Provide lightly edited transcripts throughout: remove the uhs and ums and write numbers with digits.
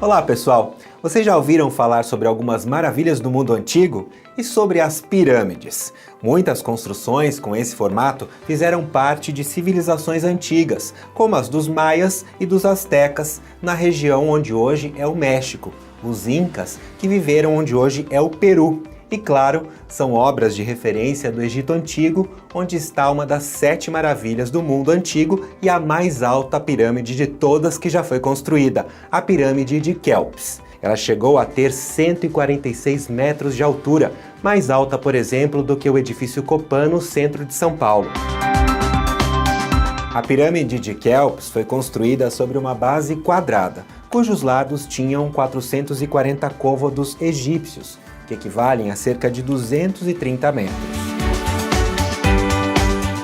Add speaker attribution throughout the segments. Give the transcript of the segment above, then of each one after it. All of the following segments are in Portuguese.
Speaker 1: Olá pessoal, vocês já ouviram falar sobre algumas maravilhas do mundo antigo? E sobre as pirâmides? Muitas construções com esse formato fizeram parte de civilizações antigas, como as dos maias e dos astecas, na região onde hoje é o México, os incas, que viveram onde hoje é o Peru. E claro, são obras de referência do Egito Antigo, onde está uma das 7 maravilhas do mundo antigo e a mais alta pirâmide de todas que já foi construída, a pirâmide de Quéops. Ela chegou a ter 146 metros de altura, mais alta, por exemplo, do que o edifício Copan no centro de São Paulo. A pirâmide de Quéops foi construída sobre uma base quadrada, cujos lados tinham 440 côvados egípcios, que equivalem a cerca de 230 metros.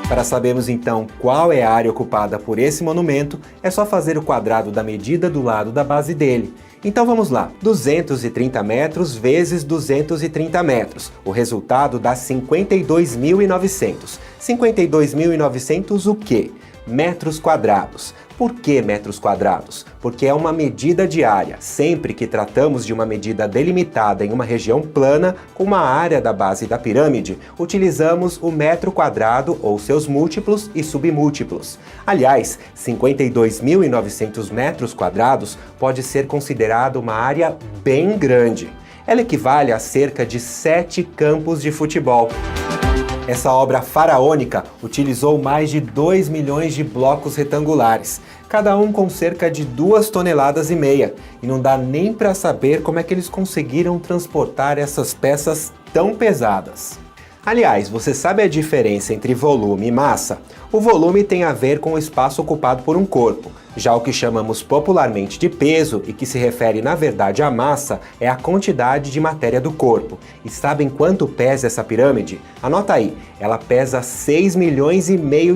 Speaker 1: Para sabermos então qual é a área ocupada por esse monumento, é só fazer o quadrado da medida do lado da base dele. Então vamos lá, 230 metros vezes 230 metros, o resultado dá 52.900. 52.900 o quê? Metros quadrados. Por que metros quadrados? Porque é uma medida de área. Sempre que tratamos de uma medida delimitada em uma região plana, com uma área da base da pirâmide, utilizamos o metro quadrado ou seus múltiplos e submúltiplos. Aliás, 52.900 metros quadrados pode ser considerado uma área bem grande. Ela equivale a cerca de 7 campos de futebol. Essa obra faraônica utilizou mais de 2 milhões de blocos retangulares, cada um com cerca de 2,5 toneladas, e não dá nem para saber como é que eles conseguiram transportar essas peças tão pesadas. Aliás, você sabe a diferença entre volume e massa? O volume tem a ver com o espaço ocupado por um corpo. Já o que chamamos popularmente de peso, e que se refere na verdade à massa, é a quantidade de matéria do corpo. E sabem quanto pesa essa pirâmide? Anota aí, ela pesa 6,5 milhões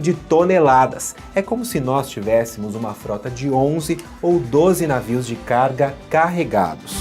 Speaker 1: de toneladas. É como se nós tivéssemos uma frota de 11 ou 12 navios de carga carregados.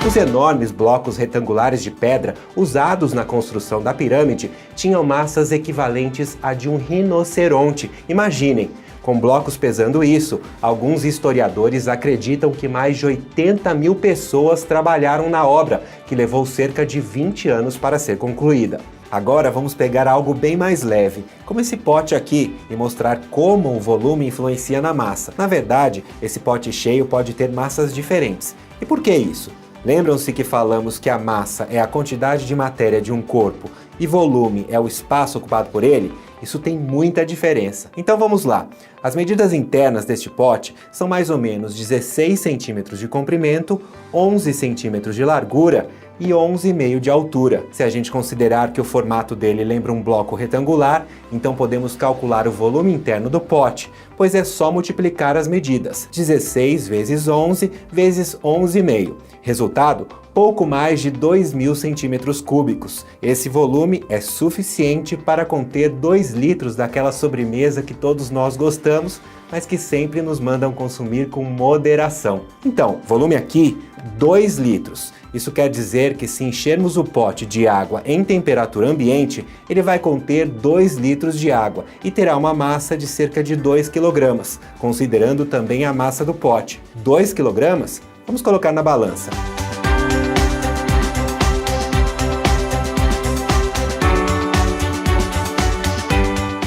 Speaker 1: Os enormes blocos retangulares de pedra usados na construção da pirâmide tinham massas equivalentes à de um rinoceronte. Imaginem, com blocos pesando isso, alguns historiadores acreditam que mais de 80 mil pessoas trabalharam na obra, que levou cerca de 20 anos para ser concluída. Agora vamos pegar algo bem mais leve, como esse pote aqui, e mostrar como o volume influencia na massa. Na verdade, esse pote cheio pode ter massas diferentes. E por que isso? Lembram-se que falamos que a massa é a quantidade de matéria de um corpo e volume é o espaço ocupado por ele? Isso tem muita diferença. Então vamos lá. As medidas internas deste pote são mais ou menos 16 centímetros de comprimento, 11 centímetros de largura e 11,5 de altura. Se a gente considerar que o formato dele lembra um bloco retangular, então podemos calcular o volume interno do pote, pois é só multiplicar as medidas. 16 vezes 11 vezes 11,5. Resultado, pouco mais de 2.000 centímetros cúbicos. Esse volume é suficiente para conter 2 litros daquela sobremesa que todos nós gostamos, mas que sempre nos mandam consumir com moderação. Então, volume aqui, 2 litros. Isso quer dizer que se enchermos o pote de água em temperatura ambiente, ele vai conter 2 litros de água e terá uma massa de cerca de 2 kg, considerando também a massa do pote. 2 kg? Vamos colocar na balança.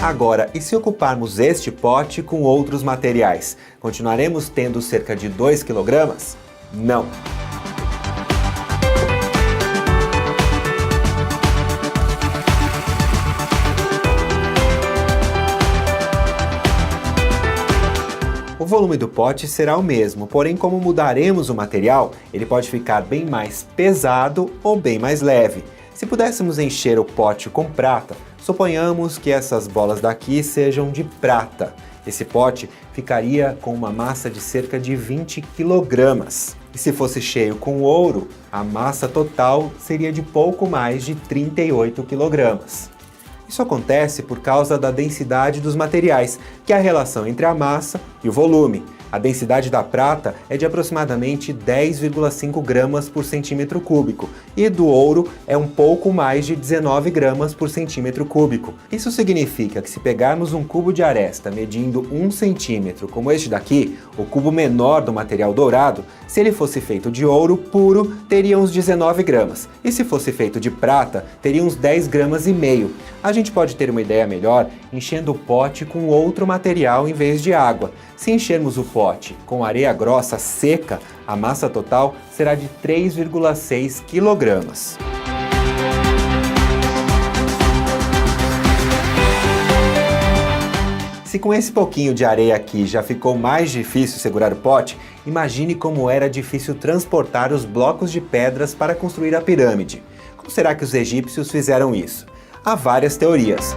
Speaker 1: Agora, e se ocuparmos este pote com outros materiais? Continuaremos tendo cerca de 2 kg? Não. O volume do pote será o mesmo, porém como mudaremos o material, ele pode ficar bem mais pesado ou bem mais leve. Se pudéssemos encher o pote com prata, suponhamos que essas bolas daqui sejam de prata. Esse pote ficaria com uma massa de cerca de 20 kg. E se fosse cheio com ouro, a massa total seria de pouco mais de 38 kg. Isso acontece por causa da densidade dos materiais, que é a relação entre a massa e o volume. A densidade da prata é de aproximadamente 10,5 gramas por centímetro cúbico e do ouro é um pouco mais de 19 gramas por centímetro cúbico. Isso significa que se pegarmos um cubo de aresta medindo 1 centímetro, como este daqui, o cubo menor do material dourado, se ele fosse feito de ouro puro, teria uns 19 gramas, e se fosse feito de prata, teria uns 10 gramas e meio. A gente pode ter uma ideia melhor enchendo o pote com outro material em vez de água. Se enchermos o pote com areia grossa seca, a massa total será de 3,6 quilogramas. Se com esse pouquinho de areia aqui já ficou mais difícil segurar o pote, imagine como era difícil transportar os blocos de pedras para construir a pirâmide. Como será que os egípcios fizeram isso? Há várias teorias.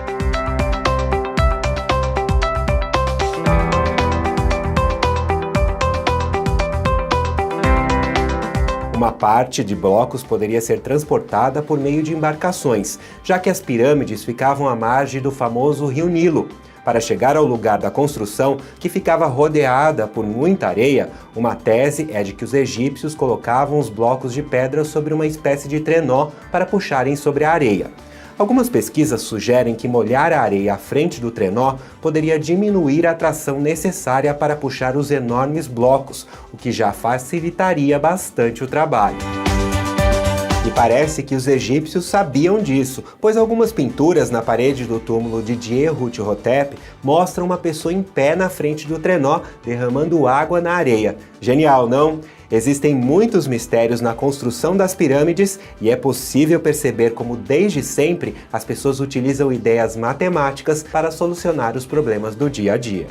Speaker 1: Uma parte de blocos poderia ser transportada por meio de embarcações, já que as pirâmides ficavam à margem do famoso rio Nilo. Para chegar ao lugar da construção, que ficava rodeada por muita areia, uma tese é de que os egípcios colocavam os blocos de pedra sobre uma espécie de trenó para puxarem sobre a areia. Algumas pesquisas sugerem que molhar a areia à frente do trenó poderia diminuir a tração necessária para puxar os enormes blocos, o que já facilitaria bastante o trabalho. E parece que os egípcios sabiam disso, pois algumas pinturas na parede do túmulo de Djehuti-Hotep mostram uma pessoa em pé na frente do trenó, derramando água na areia. Genial, não? Existem muitos mistérios na construção das pirâmides e é possível perceber como, desde sempre, as pessoas utilizam ideias matemáticas para solucionar os problemas do dia a dia.